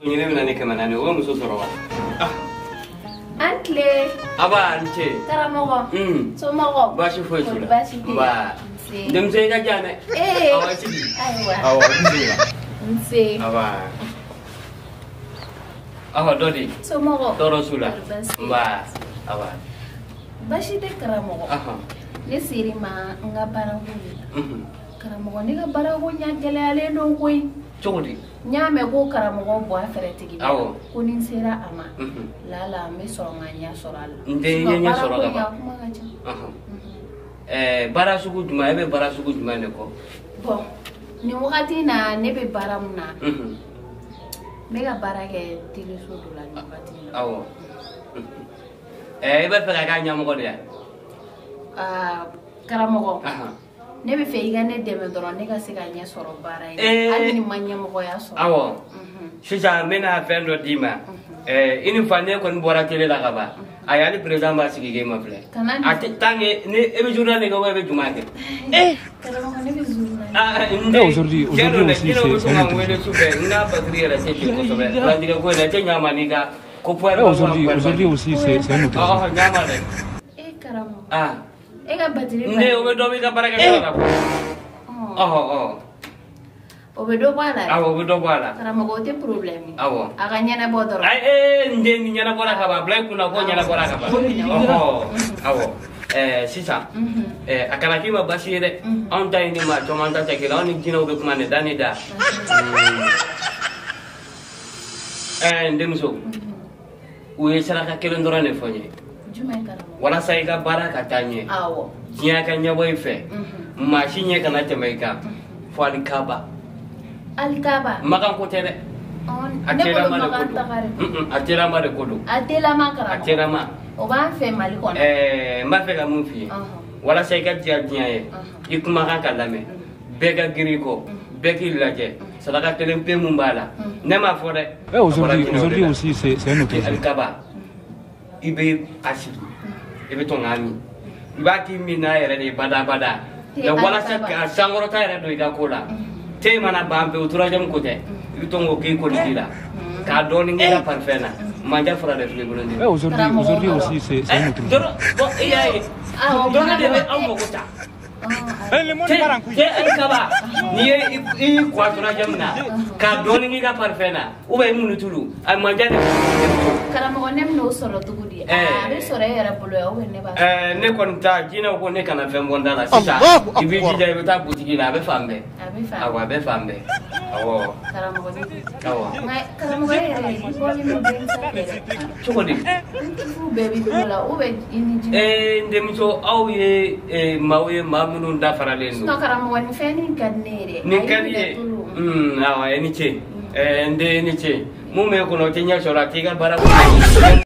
Ini mana nih kemana nih? Kamu musuh sorowa. Antle. Aba ance. Karamogo. Somogo. Bashi foi sula. Bashi. Ba. Dem sai ka jane. Awa cidi. Aiwa. Awa cidi. Nse. Aba. Awa dodi. Somogo. Toro sula. Ba. Aba. Bashi de karamogo. Aha. Ne siri ma nga barago. Karamogo ne ga barago nya gele ale no koy. Chogodi. Nyame ko karamogo bo afere tigi. Awo. Ko nin sera ama. Lala me so nga nya soral. Nde nya soral ga. Aha. Bara sugu juma ebe bara sugu juma ne ko. Bon. Ni wakati na ne be bara muna. Me ga bara ke tili so dola ni wakati na. Awo. Ibe fe ka nya mo ko de. Karamogo. Aha. Ne be fe iga ne deme doro ne ga se ga nya soro bara yi. Ali ni manya mo ko ya soro. Awo. Sisa mena fendo dima. Ini fane ko bora tele la gaba. Ayali president ba sigi ge ma fle. Ati tange ne ebe journal ne go ebe juma ke. Karamogo ne be zurna. Aujourd'hui aussi c'est ina patrie la c'est ko sobe. La diga ko na tenya maniga ko poire. Aujourd'hui aussi c'est un autre. Ah nyama le. Karamogo. Ega batiri. Ne o be do mi ka baraka la ko. Obe do bala. Obe do bala. Karamogo te problème. Awo. Aga nyana bodoro. Nde ni nyana bora ka ba blai kuna ko nyana bora ka ba. Awo. Sisa. Akana kima basire. On ta ini ma to man ta ke la on jina obe kuma ne dani da. Ndemso. Uye sara ka kelen dora ne fonye. Wala sai ka bara ka tanye. Awo. Jiya kan ya boy fe. Mashinye kana temaika. Fo alikaba. Alikaba. Makan ko tere. Atela ma de kodo. Atela ma de kodo. Atela ma kara. Atela ma. O ba fe mali kona. Ma fe ka mun fi. Wala sai ka jiya jiya ye. Ikuma kan kalame. Bega giriko. Beki laje. Sadaka tele pe mun bala. Ne ma fo de. Aujourd'hui aussi c'est un autre. Alikaba. Ibe asidu. Ibe tongami. Ibaki mina yere de bada. Na wala sa sangoro ta yere do ida kola. Te mana bambe utura jam kote. Itongo ke ko dira. Ka doni ngira parfena. Manja fara de fle burundi. Aujourd'hui aussi c'est un autre. Bon iya. Dona de ambo kota. Le monde baranku. Te alikaba. Ni i kwatura jamna. Ka doni ngira parfena. Ube munutulu. Ay manja de. Karamogo nem no soro tugudi. Be soro era bolo ya we ne ba. Ne kon ta jina ko ne kana fem bonda la sisa. Ibi jija ibi ta butiki na be fambe. Awa be fambe. Awo. Karamogo ni. Awo. Mai karamogo era ko ni mo ben sa era. Chokodi. Fu baby bola ube ini jina. Ndemso aw ye mawe mamunu da faralen no. No karamogo ni fe ni kadnere. Ni kadiye. Awa eni che. Nde ni che. Mume ko no tenya shora tiga bara.